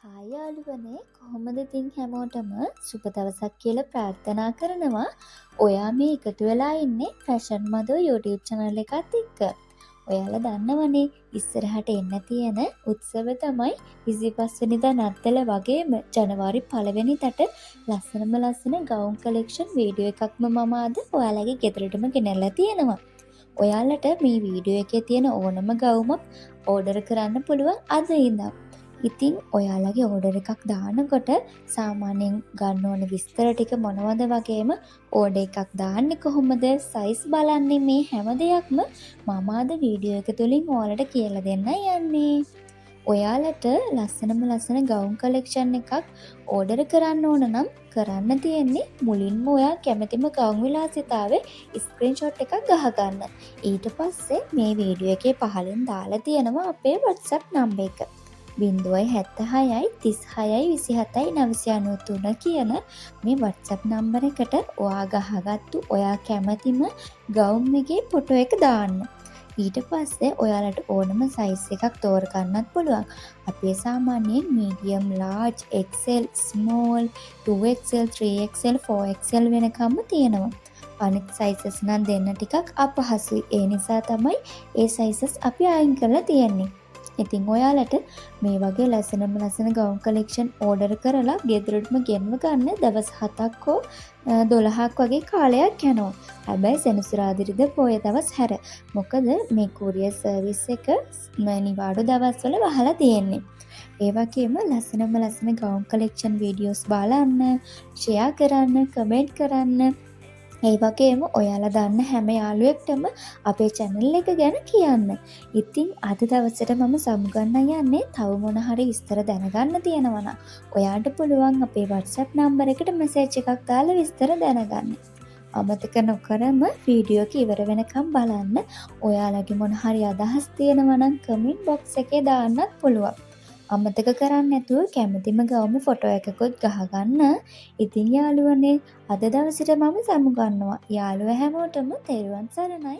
Hi යාළුවනේ කොහොමද ඉතින් හැමෝටම සුබ දවසක් කියලා ප්‍රාර්ථනා කරනවා. ඔයා මේ එකතු වෙලා ඉන්නේ ෆැෂන් මදෝ YouTube channel එකත් එක්ක. ඔයාලා දන්නවනේ ඉස්සරහට එන්න තියෙන උත්සව තමයි 25 වෙනිදා නත්තල වගේම ජනවාරි 1 වෙනිදාට ලස්සන ගවුම් කලෙක්ෂන් වීඩියෝ එකක්ම මම අද ඔයාලගේ ගෙදරටම ගෙනල්ලා තියෙනවා. ඔයාලට මේ වීඩියෝ එකේ තියෙන ඕනම ගවුමක් ඕඩර් කරන්න පුළුවන් අද ඉඳන්. ඉතින් ඔයාලගේ ඕඩර් එකක් දානකොට සාමාන්‍යයෙන් ගන්න ඕන විස්තර ටික මොනවද වගේම ඕඩර් එකක් දාන්නේ කොහොමද සයිස් බලන්නේ මේ හැම දෙයක්ම මම අද වීඩියෝ එක තුලින් ඔයාලට කියලා දෙන්නයි යන්නේ. ඔයාලට ලස්සන ගවුම් කලෙක්ෂන් එකක් ඕඩර් කරන්න ඕන නම් කරන්න තියෙන්නේ මුලින්ම ඔයා කැමතිම ගවුම් විලාසිතාවේ ස්ක්‍රීන්ෂොට් එකක් ගහගන්න. ඊට පස්සේ මේ වීඩියෝ එකේ පහලින් දාලා තියෙනවා අපේ WhatsApp නම්බර් එක. 076යි 36යි 27යි 993 කියන මේ WhatsApp නම්බර එකට ඔයා ගහගත්තු ඔයා කැමතිම ගවුම් එකේ ෆොටෝ එක දාන්න. ඊට පස්සේ ඔයාලට ඕනම සයිස් එකක් තෝරගන්නත් පුළුවන්. අපේ සාමාන්‍යයෙන් medium, large, XL, small, 2XL, 3XL, 4XL වෙනකම්ම තියෙනවා. අනිත් sizes නම් දෙන්න ටිකක් අපහසුයි. ඒ නිසා තමයි ඒ sizes අපි අයින් කරලා තියෙන්නේ. ඉතින් ඔයාලට මේ වගේ ලස්සන ගවුම් කලෙක්ෂන් ඕඩර් කරලා ගෙදරටම ගෙන්ව ගන්න දවස් 7ක් හෝ 12ක් වගේ කාලයක් යනවා. හැබැයි සෙනසුරාදාද පොය දවස් හැර. මොකද මේ courier service එක නිවාඩු දවස්වල වහලා තියෙන්නේ. ඒ වගේම ලස්සන ගවුම් කලෙක්ෂන් වීඩියෝස් බලන්න, ෂෙයා කරන්න, කමෙන්ට් කරන්න. ඒ වගේම ඔයාලා දන්න හැම යාළුවෙක්ටම අපේ channel එක ගැන කියන්න. ඉතින් අද දවසට මම සමුගන්න යන්නේ තව මොන හරි විස්තර දැනගන්න තියෙනවා නම් ඔයාට පුළුවන් අපේ WhatsApp නම්බර එකට මැසේජ් එකක් දාලා විස්තර දැනගන්න. අමතක නොකරම වීඩියෝ එක ඉවර වෙනකම් බලන්න. ඔයාලගේ මොන හරි අදහස් තියෙනවා නම් කමෙන්ට් බොක්ස් එකේ දාන්නත් පුළුවන්. අමතක කරන්නේ නැතුව කැමතිම ගවුමේ ෆොටෝ එකකුත් ගහගන්න. ඉතින් යාළුවනේ අද දවසට මම සමුගන්නවා. යාළුවා හැමෝටම තෙරුවන් සරණයි.